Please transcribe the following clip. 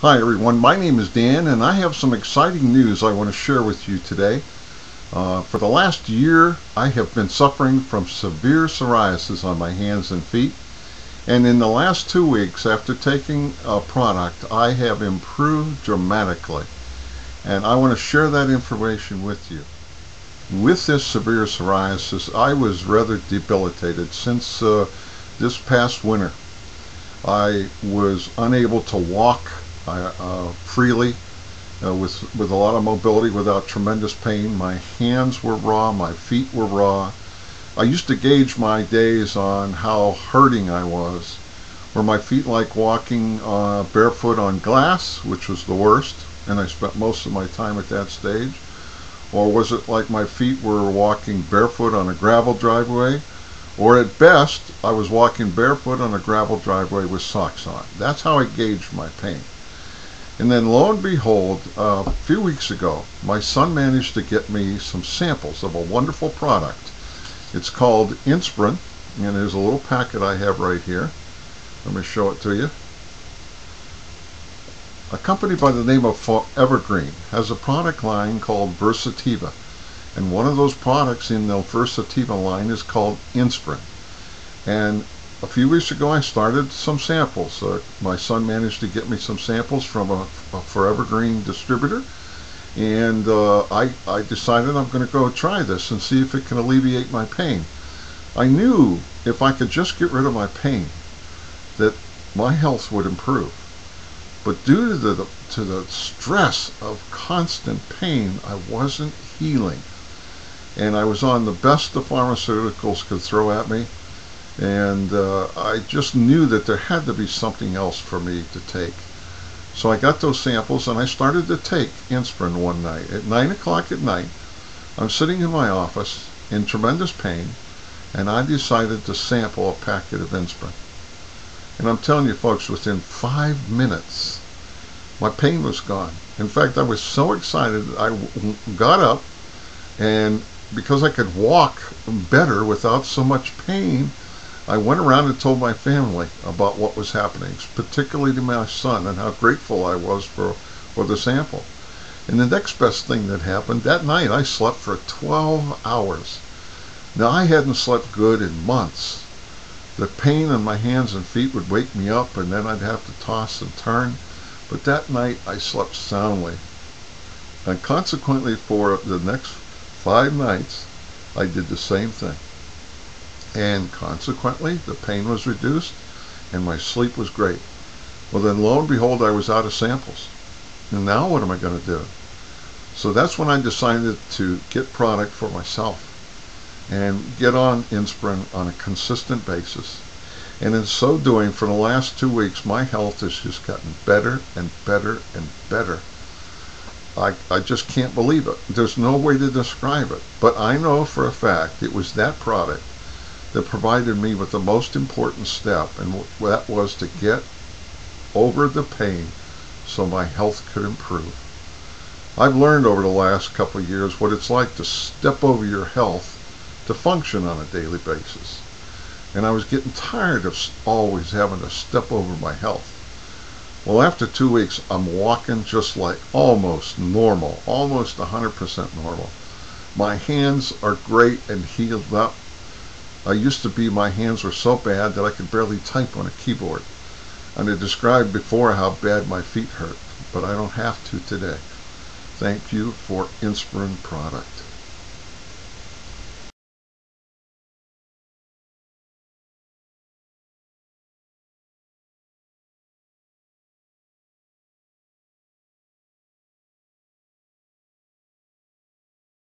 Hi everyone, my name is Dan and I have some exciting news I want to share with you today. For the last year I have been suffering from severe psoriasis on my hands and feet, and in the last 2 weeks after taking a product I have improved dramatically, and I want to share that information with you. With this severe psoriasis I was rather debilitated since this past winter. I was unable to walk freely with a lot of mobility without tremendous pain. My hands were raw, my feet were raw. I used to gauge my days on how hurting I was. Were my feet like walking barefoot on glass, which was the worst, and I spent most of my time at that stage? Or was it like my feet were walking barefoot on a gravel driveway? Or at best, I was walking barefoot on a gravel driveway with socks on. That's how I gauged my pain. And then lo and behold, a few weeks ago, my son managed to get me some samples of a wonderful product. It's called Inspirin, and there's a little packet I have right here. Let me show it to you. A company by the name of Evergreen has a product line called Versativa. And one of those products in the Versativa line is called Inspirin. And a few weeks ago I started some samples. My son managed to get me some samples from a Forever Green distributor, and I decided I'm going to go try this and see if it can alleviate my pain. I knew if I could just get rid of my pain that my health would improve. But due to the stress of constant pain, I wasn't healing. And I was on the best the pharmaceuticals could throw at me, and I just knew that there had to be something else for me to take. So I got those samples and I started to take Inspirin one night. At 9 o'clock at night, I'm sitting in my office in tremendous pain, and I decided to sample a packet of Inspirin. And I'm telling you folks, within 5 minutes, my pain was gone. In fact, I was so excited, I got up, and because I could walk better without so much pain, I went around and told my family about what was happening, particularly to my son, and how grateful I was for the sample. And the next best thing that happened, that night I slept for 12 hours. Now, I hadn't slept good in months. The pain in my hands and feet would wake me up, and then I'd have to toss and turn. But that night I slept soundly. And consequently, for the next 5 nights, I did the same thing. And consequently, the pain was reduced and my sleep was great. Well, then lo and behold, I was out of samples. And now what am I going to do? So that's when I decided to get product for myself and get on Inspirin on a consistent basis. And in so doing, for the last 2 weeks, my health has just gotten better and better and better. I just can't believe it. There's no way to describe it. But I know for a fact it was that product that provided me with the most important step, and that was to get over the pain so my health could improve. I've learned over the last couple of years what it's like to step over your health to function on a daily basis. And I was getting tired of always having to step over my health. Well, after 2 weeks, I'm walking just like almost normal, almost 100% normal. My hands are great and healed up. My hands were so bad that I could barely type on a keyboard. And I described before how bad my feet hurt, but I don't have to today. Thank you for Inspirin product.